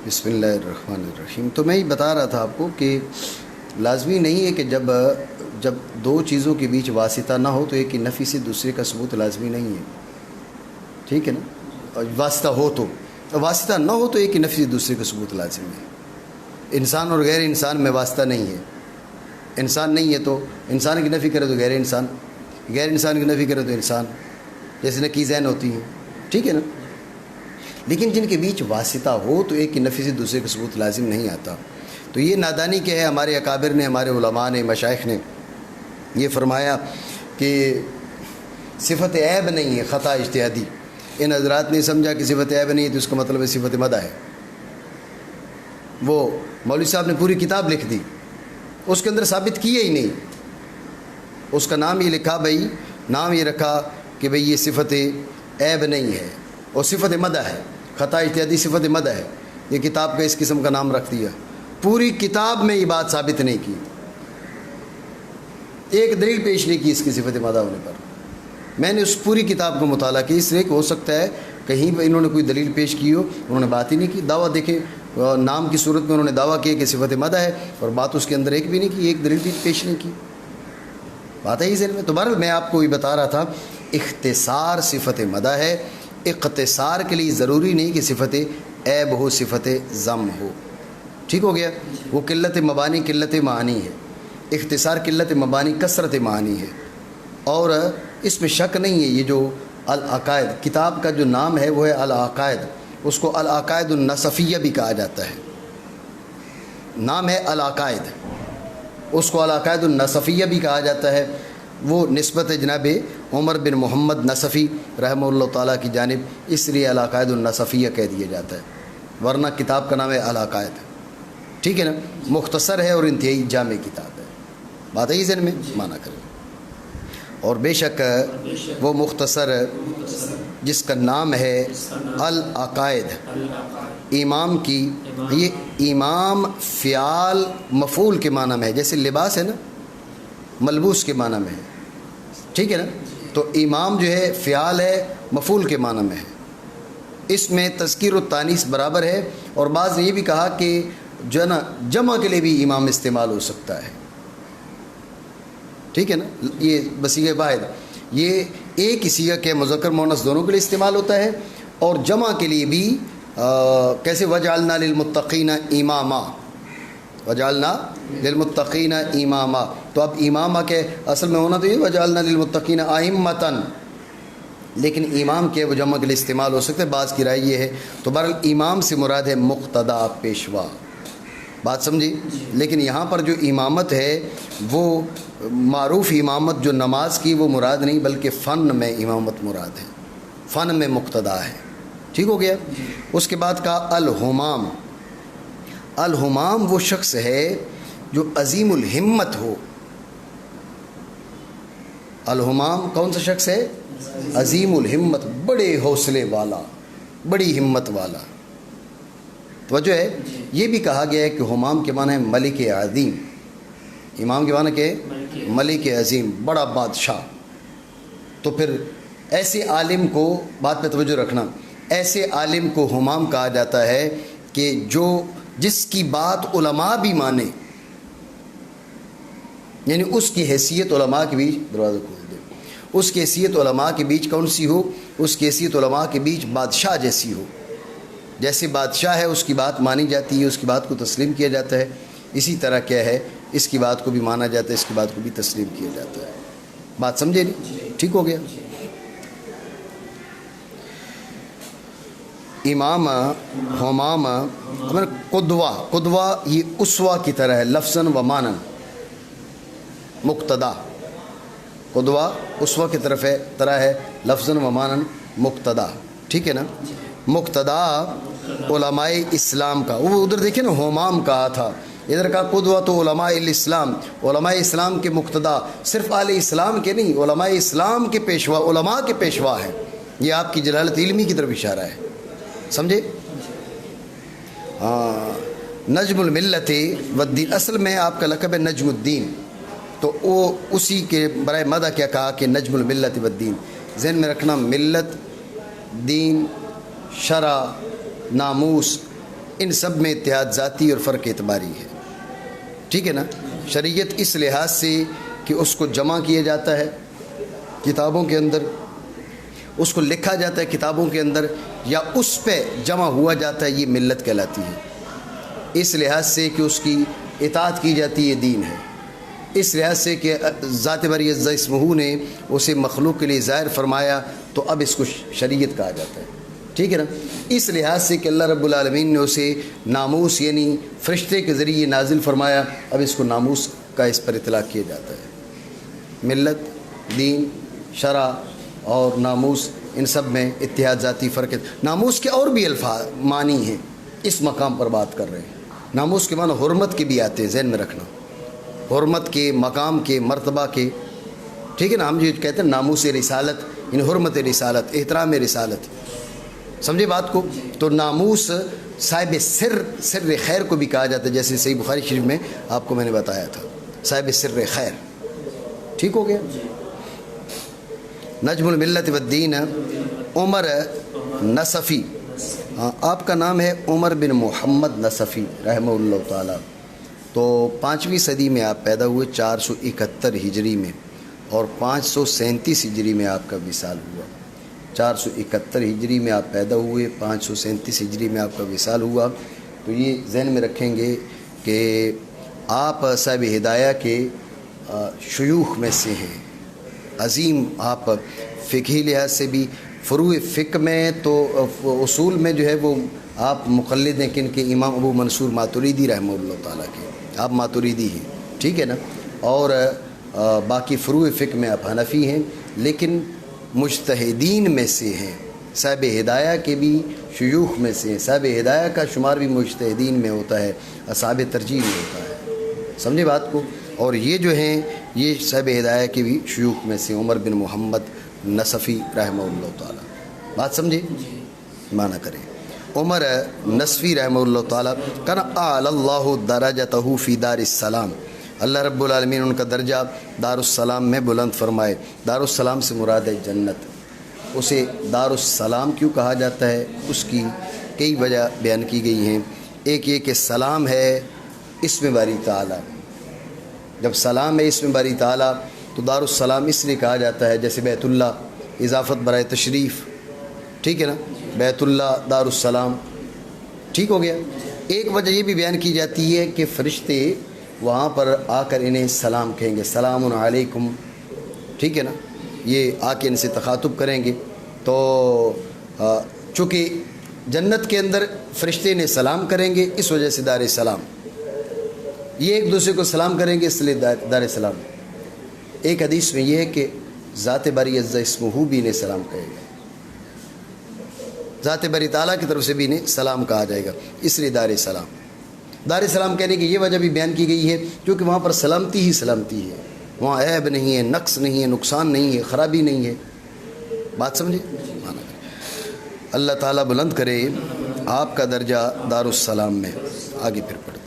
بسم اللہ الرحمن الرحیم. تو میں یہ بتا رہا تھا آپ کو کہ لازمی نہیں ہے کہ جب دو چیزوں کے بیچ واسطہ نہ ہو تو ایک کی نفی سے دوسرے کا ثبوت لازمی نہیں ہے. ٹھیک ہے نا. اور واسطہ ہو تو واسطہ نہ ہو تو ایک کی نفی سے دوسرے کا ثبوت لازمی ہے. انسان اور غیر انسان میں واسطہ نہیں ہے. انسان نہیں ہے تو انسان کی نفی کرے تو غیر انسان کی نفی کرے تو انسان، جیسے نقیضین ہوتی ہیں. ٹھیک ہے نا. لیکن جن کے بیچ واسطہ ہو تو ایک کی نفی سے دوسرے کا ثبوت لازم نہیں آتا. تو یہ نادانی کیا ہے. ہمارے اکابر نے، ہمارے علماء نے، مشائخ نے یہ فرمایا کہ صفت عیب نہیں ہے، خطا اجتہادی. ان حضرات نے سمجھا کہ صفت عیب نہیں ہے تو اس کا مطلب ہے صفت مدح ہے. وہ مولوی صاحب نے پوری کتاب لکھ دی، اس کے اندر ثابت کیا ہی نہیں. اس کا نام یہ لکھا، بھائی نام یہ رکھا کہ بھئی یہ صفت عیب نہیں ہے اور صفت مدح ہے. خطا اجتہادی صفت مدح ہے. یہ کتاب کا اس قسم کا نام رکھ دیا. پوری کتاب میں یہ بات ثابت نہیں کی، ایک دلیل پیش نہیں کی اس کی صفت مدح ہونے پر. میں نے اس پوری کتاب کو مطالعہ کی، اس لیے کہ ہو سکتا ہے کہیں پہ انہوں نے کوئی دلیل پیش کی ہو. انہوں نے بات ہی نہیں کی. دعویٰ دیکھیں، نام کی صورت میں انہوں نے دعویٰ کیا کہ صفت مدح ہے اور بات اس کے اندر ایک بھی نہیں کی، ایک دلیل بھی پیش نہیں کی. بات ہے ہی ذہن میں. تو بہرحال میں آپ کو یہ بتا رہا تھا، اختصار صفت مدح ہے. اختصار کے لیے ضروری نہیں کہ صفت عیب ہو، صفت ذم ہو. ٹھیک ہو گیا. وہ قلت مبانی قلت معانی ہے. اختصار قلت مبانی کثرت معانی ہے. اور اس میں شک نہیں ہے. یہ جو العقائد کتاب کا جو نام ہے وہ ہے العقائد. اس کو العقائد النصفیہ بھی کہا جاتا ہے. نام ہے العقائد، اس کو العقائد النصفیہ بھی کہا جاتا ہے. وہ نسبت جناب عمر بن محمد نصفی رحمہ اللہ تعالیٰ کی جانب، اس لیے العقائد النصفیہ کہہ دیا جاتا ہے. ورنہ کتاب کا نام ہے العقائد. ٹھیک ہے نا. مختصر ہے اور انتہائی جامع کتاب ہے. بات ہے ہی ذہن میں مانا کریں. اور بے شک وہ مختصر جس کا نام ہے العقائد، امام کی، یہ امام فعال مفعول کے معنی میں ہے. جیسے لباس ہے نا، ملبوس کے معنی میں ہے. ٹھیک ہے نا. تو امام جو ہے فعال ہے، مفعول کے معنی میں ہے. اس میں تذکیر و تانیث برابر ہے. اور بعض نے یہ بھی کہا کہ جو ہے نا جمع کے لیے بھی امام استعمال ہو سکتا ہے. ٹھیک ہے نا. یہ بصیغہ واحد، یہ ایک ہی صیغہ کے مذکر مؤنث دونوں کے لیے استعمال ہوتا ہے. اور جمع کے لیے بھی کیسے وجعلنا للمتقین اماما، وجعلنا للمتقین اماما. تو اب امامہ کے اصل میں ہونا تو یہ وجعلنا للمتقین ائمۃ، لیکن امام کے وہ جمع کے لیے استعمال ہو سکتے ہیں. بعض کی رائے یہ ہے. تو بہرحال امام سے مراد ہے مقتدا، پیشوا. بات سمجھی. لیکن یہاں پر جو امامت ہے وہ معروف امامت جو نماز کی وہ مراد نہیں، بلکہ فن میں امامت مراد ہے، فن میں مقتدا ہے. ٹھیک ہو گیا. اس کے بعد کہا الہمام. الہمام وہ شخص ہے جو عظیم الہمت ہو. الہمام کون سا شخص ہے؟ عظیم الہمت، بڑے حوصلے والا، بڑی ہمت والا. توجہ ہے. یہ بھی کہا گیا ہے کہ ہمام کے معنی ہے ملک عظیم. امام کے معنی کیا ہے؟ ملک عظیم، بڑا بادشاہ. تو پھر ایسے عالم کو، بات پہ توجہ رکھنا، ایسے عالم کو ہمام کہا جاتا ہے کہ جس کی بات علماء بھی مانے، یعنی اس کی حیثیت علماء کے بیچ، دروازہ کھول دے، اس کی حیثیت علماء کے بیچ کون سی ہو؟ اس کی حیثیت علماء کے بیچ بادشاہ جیسی ہو. جیسے بادشاہ ہے اس کی بات مانی جاتی ہے، اس کی بات کو تسلیم کیا جاتا ہے، اسی طرح کیا ہے اس کی بات کو بھی مانا جاتا ہے، اس کی بات کو بھی تسلیم کیا جاتا ہے. بات سمجھے نہیں؟ ٹھیک ہو گیا. امام، ہمام، قدوہ. قدوہ یہ اسوہ کی طرح ہے، لفظاً و معنی. مقتدا، قدوہ اسوہ کی طرح ہے، لفظاً و معنی مقتدا. ٹھیک ہے نا. مقتدا علماء اسلام کا، وہ ادھر دیکھیں نا ہمام کہا تھا، ادھر کا قدوہ تو علماء الاسلام. علماء اسلام کے مقتدا صرف اہل اسلام کے نہیں، علماء اسلام کے پیشوا، علماء کے پیشوا ہیں. یہ آپ کی جلالت علمی کی طرف اشارہ ہے. سمجھے؟ نجم الملت والدین، اصل میں آپ کا لقب ہے نجم الدین. تو وہ اسی کے برائے مدح کیا کہا کہ نجم الملت والدین. ذہن میں رکھنا، ملت، دین، شرع، ناموس، ان سب میں اتحاد ذاتی اور فرق اعتباری ہے، ٹھیک ہے نا۔ شریعت اس لحاظ سے کہ اس کو جمع کیا جاتا ہے کتابوں کے اندر، اس کو لکھا جاتا ہے کتابوں کے اندر، یا اس پہ جمع ہوا جاتا ہے، یہ ملت کہلاتی ہے۔ اس لحاظ سے کہ اس کی اطاعت کی جاتی ہے، دین ہے۔ اس لحاظ سے کہ ذات باری عزت اسمہ نے اسے مخلوق کے لیے ظاہر فرمایا، تو اب اس کو شریعت کہا جاتا ہے، ٹھیک ہے نا۔ اس لحاظ سے کہ اللہ رب العالمین نے اسے ناموس یعنی فرشتے کے ذریعے نازل فرمایا، اب اس کو ناموس کا اس پر اطلاق کیا جاتا ہے۔ ملت، دین، شرع اور ناموس، ان سب میں اتحاد ذاتی فرق ہے۔ ناموس کے اور بھی الفاظ معنی ہیں، اس مقام پر بات کر رہے ہیں۔ ناموس کے معنی حرمت کے بھی آتے ہیں، ذہن میں رکھنا، حرمت کے، مقام کے، مرتبہ کے، ٹھیک ہے نا۔ ہم جو کہتے ہیں ناموس رسالت، یعنی حرمت رسالت، احترام رسالت، سمجھے بات کو۔ تو ناموس صاحب سر خیر کو بھی کہا جاتا ہے، جیسے صحیح بخاری شریف میں آپ کو میں نے بتایا تھا، صاحب سر خیر، ٹھیک ہو گیا۔ نجم الملت والدین عمر نصفی، آپ کا نام ہے عمر بن محمد نصفی رحمہ اللہ تعالیٰ۔ تو 5ویں صدی میں آپ پیدا ہوئے، 471 ہجری میں، اور 537 ہجری میں آپ کا وصال ہوا۔ 471 ہجری میں آپ پیدا ہوئے، 537 ہجری میں آپ کا وصال ہوا۔ تو یہ ذہن میں رکھیں گے کہ آپ صاحب ہدایہ کے شیوخ میں سے ہیں، عظیم۔ آپ فقہی لحاظ سے بھی، فروع فقہ میں تو اصول میں جو ہے وہ آپ مقلد ہیں کن کے؟ امام ابو منصور ماتریدی رحمہ اللہ تعالیٰ کے، آپ ماتریدی ہیں، ٹھیک ہے نا۔ اور باقی فروع فقہ میں آپ حنفی ہیں، لیکن مجتہدین میں سے ہیں، صاحب ہدایہ کے بھی شیوخ میں سے ہیں۔ صاحب ہدایہ کا شمار بھی مجتہدین میں ہوتا ہے، اصحاب ترجیح میں ہوتا ہے، سمجھے بات کو۔ اور یہ جو ہیں یہ صاحب ہدایہ کے بھی شیوخ میں سے، عمر بن محمد نصفی رحمہ اللہ تعالیٰ، بات سمجھے، معنی کریں۔ عمر نصفی رحمہ اللہ تعالیٰ کنا اعلی اللہ درجتہ فی دار السلام، اللہ رب العالمین ان کا درجہ دار السلام میں بلند فرمائے۔ دار السلام سے مراد ہے جنت۔ اسے دار السلام کیوں کہا جاتا ہے، اس کی کئی وجہ بیان کی گئی ہیں۔ ایک یہ کہ سلام ہے اسم باری تعالیٰ، جب سلام ہے اسم باری تعالیٰ تو دار السلام اس لیے کہا جاتا ہے، جیسے بیت اللہ اضافت برائے تشریف، ٹھیک ہے نا، بیت اللہ دار السلام، ٹھیک ہو گیا۔ ایک وجہ یہ بھی بیان کی جاتی ہے کہ فرشتے وہاں پر آ کر انہیں سلام کہیں گے، سلام علیکم، ٹھیک ہے نا، یہ آ کے ان سے تخاطب کریں گے۔ تو چونکہ جنت کے اندر فرشتے انہیں سلام کریں گے، اس وجہ سے دار السلام، یہ ایک دوسرے کو سلام کریں گے، اس لیے دار السلام۔ ایک حدیث میں یہ ہے کہ ذات باری عزت اسمہ بھی انہیں سلام کہے گا، ذات باری تعالیٰ کی طرف سے بھی انہیں سلام کہا جائے گا، اس لیے دار السلام۔ دار السلام کہنے کی یہ وجہ بھی بیان کی گئی ہے کیونکہ وہاں پر سلامتی ہی سلامتی ہے، وہاں عیب نہیں ہے، نقص نہیں ہے، نقصان نہیں ہے، خرابی نہیں ہے، بات سمجھے۔ اللہ تعالیٰ بلند کرے آپ کا درجہ دار السلام میں۔ آگے پھر پڑھیں۔